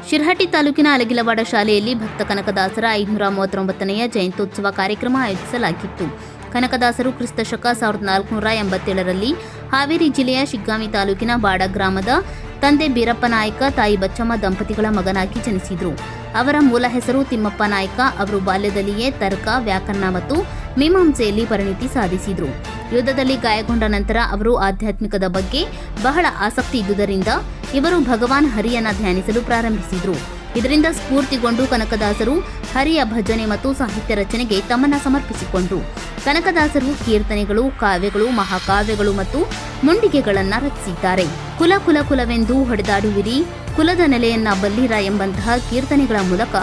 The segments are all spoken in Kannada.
ಶಿರಹಟ್ಟಿ ತಾಲೂಕಿನ ಅಲಗಿಲವಾಡ ಶಾಲೆಯಲ್ಲಿ ಭಕ್ತ ಕನಕದಾಸರ 539ನೆಯ ಜಯಂತ್ಯೋತ್ಸವ ಕಾರ್ಯಕ್ರಮ ಆಯೋಜಿಸಲಾಗಿತ್ತು. ಕನಕದಾಸರು ಕ್ರಿಸ್ತ ಶಕ 1487ರಲ್ಲಿ ಹಾವೇರಿ ಜಿಲ್ಲೆಯ ಶಿಗ್ಗಾಂವಿ ತಾಲೂಕಿನ ಬಾಡ ಗ್ರಾಮದ ತಂದೆ ಬೀರಪ್ಪ ನಾಯಕ, ತಾಯಿ ಬಚ್ಚಮ್ಮ ದಂಪತಿಗಳ ಮಗನಾಗಿ ಜನಿಸಿದರು. ಅವರ ಮೂಲ ಹೆಸರು ತಿಮ್ಮಪ್ಪ ನಾಯಕ. ಅವರು ಬಾಲ್ಯದಲ್ಲಿಯೇ ತರ್ಕ, ವ್ಯಾಕರಣ ಮತ್ತು ಮೀಮಾಂಸೆಯಲ್ಲಿ ಪರಿಣಿತಿ ಸಾಧಿಸಿದರು. ಯುದ್ಧದಲ್ಲಿ ಗಾಯಗೊಂಡ ನಂತರ ಅವರು ಆಧ್ಯಾತ್ಮಿಕದ ಬಗ್ಗೆ ಬಹಳ ಆಸಕ್ತಿ ಇದ್ದುದರಿಂದ ಇವರು ಭಗವಾನ್ ಹರಿಯನ್ನ ಧ್ಯಾನಿಸಲು ಪ್ರಾರಂಭಿಸಿದರು. ಇದರಿಂದ ಸ್ಫೂರ್ತಿಗೊಂಡು ಕನಕದಾಸರು ಹರಿಯ ಭಜನೆ ಮತ್ತು ಸಾಹಿತ್ಯ ರಚನೆಗೆ ತಮ್ಮನ್ನು ಸಮರ್ಪಿಸಿಕೊಂಡರು. ಕನಕದಾಸರು ಕೀರ್ತನೆಗಳು, ಕಾವ್ಯಗಳು, ಮಹಾಕಾವ್ಯಗಳು ಮತ್ತು ಮುಂಡಿಗೆಗಳನ್ನು ರಚಿಸಿದ್ದಾರೆ. ಕುಲ ಕುಲ ಕುಲವೆಂದು ಹೊಡೆದಾಡುವಿರಿ, ಕುಲದ ನೆಲೆಯನ್ನ ಬಲ್ಲಿರ ಎಂಬಂತಹ ಕೀರ್ತನೆಗಳ ಮೂಲಕ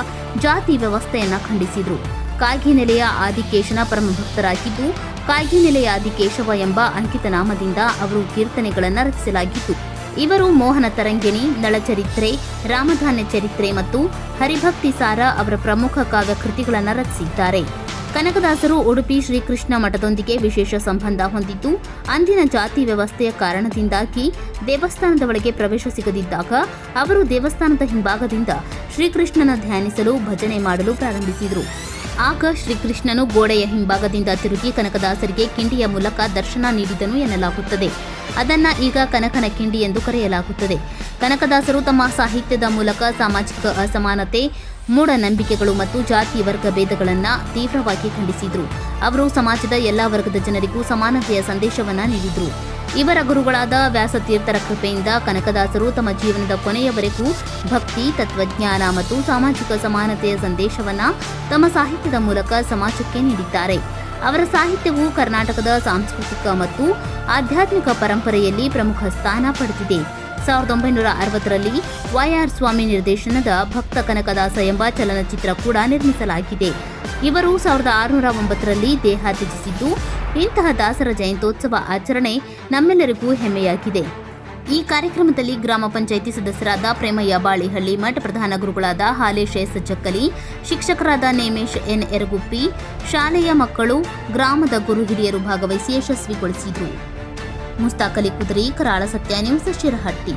ಜಾತಿ ವ್ಯವಸ್ಥೆಯನ್ನ ಖಂಡಿಸಿದರು. ಕಾಗಿನೆಲೆಯ ಆದಿಕೇಶನ ಪರಮ ಭಕ್ತರಾಗಿದ್ದು, ಕಾಗಿನೆಲೆಯ ಆದಿಕೇಶವ ಎಂಬ ಅಂಕಿತ ನಾಮದಿಂದ ಅವರು ಕೀರ್ತನೆಗಳನ್ನು ರಚಿಸಲಾಗಿತ್ತು. ಇವರು ಮೋಹನ ತರಂಗಿಣಿ, ನಳಚರಿತ್ರೆ, ರಾಮಧಾನ್ಯ ಚರಿತ್ರೆ ಮತ್ತು ಹರಿಭಕ್ತಿ ಸಾರ ಅವರ ಪ್ರಮುಖ ಕಾವ್ಯ ಕೃತಿಗಳನ್ನು ರಚಿಸಿದ್ದಾರೆ. ಕನಕದಾಸರು ಉಡುಪಿ ಶ್ರೀಕೃಷ್ಣ ಮಠದೊಂದಿಗೆ ವಿಶೇಷ ಸಂಬಂಧ ಹೊಂದಿದ್ದು, ಅಂದಿನ ಜಾತಿ ವ್ಯವಸ್ಥೆಯ ಕಾರಣದಿಂದಾಗಿ ದೇವಸ್ಥಾನದ ಒಳಗೆ ಪ್ರವೇಶ ಸಿಗದಿದ್ದಾಗ ಅವರು ದೇವಸ್ಥಾನದ ಹಿಂಭಾಗದಿಂದ ಶ್ರೀಕೃಷ್ಣನ ಧ್ಯಾನಿಸಲು, ಭಜನೆ ಮಾಡಲು ಪ್ರಾರಂಭಿಸಿದರು. ಆಗ ಶ್ರೀಕೃಷ್ಣನು ಗೋಡೆಯ ಹಿಂಭಾಗದಿಂದ ತಿರುಗಿ ಕನಕದಾಸರಿಗೆ ಕಿಂಡಿಯ ಮೂಲಕ ದರ್ಶನ ನೀಡಿದನು ಎನ್ನಲಾಗುತ್ತದೆ. ಅದನ್ನ ಈಗ ಕನಕನ ಕಿಂಡಿ ಎಂದು ಕರೆಯಲಾಗುತ್ತದೆ. ಕನಕದಾಸರು ತಮ್ಮ ಸಾಹಿತ್ಯದ ಮೂಲಕ ಸಾಮಾಜಿಕ ಅಸಮಾನತೆ, ಮೂಢನಂಬಿಕೆಗಳು ಮತ್ತು ಜಾತಿ ವರ್ಗ ಭೇದಗಳನ್ನು ತೀವ್ರವಾಗಿ ಖಂಡಿಸಿದರು. ಅವರು ಸಮಾಜದ ಎಲ್ಲಾ ವರ್ಗದ ಜನರಿಗೂ ಸಮಾನತೆಯ ಸಂದೇಶವನ್ನು ನೀಡಿದರು. ಇವರ ಗುರುಗಳಾದ ವ್ಯಾಸತೀರ್ಥರ ಕೃಪೆಯಿಂದ ಕನಕದಾಸರು ತಮ್ಮ ಜೀವನದ ಕೊನೆಯವರೆಗೂ ಭಕ್ತಿ, ತತ್ವಜ್ಞಾನ ಮತ್ತು ಸಾಮಾಜಿಕ ಸಮಾನತೆಯ ಸಂದೇಶವನ್ನು ತಮ್ಮ ಸಾಹಿತ್ಯದ ಮೂಲಕ ಸಮಾಜಕ್ಕೆ ನೀಡಿದ್ದಾರೆ. ಅವರ ಸಾಹಿತ್ಯವು ಕರ್ನಾಟಕದ ಸಾಂಸ್ಕೃತಿಕ ಮತ್ತು ಆಧ್ಯಾತ್ಮಿಕ ಪರಂಪರೆಯಲ್ಲಿ ಪ್ರಮುಖ ಸ್ಥಾನ ಪಡೆದಿದೆ. 1960ರಲ್ಲಿ ವೈ.ಆರ್. ಸ್ವಾಮಿ ನಿರ್ದೇಶನದ ಭಕ್ತ ಕನಕದಾಸ ಎಂಬ ಚಲನಚಿತ್ರ ಕೂಡ ನಿರ್ಮಿಸಲಾಗಿದೆ. ಇವರು 1609ರಲ್ಲಿ ದೇಹ ತ್ಯಜಿಸಿದ್ದು, ಇಂತಹ ದಾಸರ ಜಯಂತ್ಯೋತ್ಸವ ಆಚರಣೆ ನಮ್ಮೆಲ್ಲರಿಗೂ ಹೆಮ್ಮೆಯಾಗಿದೆ. ಈ ಕಾರ್ಯಕ್ರಮದಲ್ಲಿ ಗ್ರಾಮ ಪಂಚಾಯಿತಿ ಸದಸ್ಯರಾದ ಪ್ರೇಮಯ್ಯ ಬಾಳಿಹಳ್ಳಿ ಮಠ, ಪ್ರಧಾನ ಗುರುಗಳಾದ ಹಾಲೇಶ ಎಸ್ ಜಕ್ಕಲಿ, ಶಿಕ್ಷಕರಾದ ನೇಮೇಶ್ ಎನ್ ಯರಗುಪ್ಪಿ, ಶಾಲೆಯ ಮಕ್ಕಳು, ಗ್ರಾಮದ ಗುರು ಹಿರಿಯರು ಭಾಗವಹಿಸಿ ಯಶಸ್ವಿಗೊಳಿಸಿದರು. ಮುಸ್ತಾಕ್ ಅಲಿ ಕುದರಿ, ಕರಾಳ ಸತ್ಯ ನ್ಯೂಸ್, ಶಿರಹಟ್ಟಿ.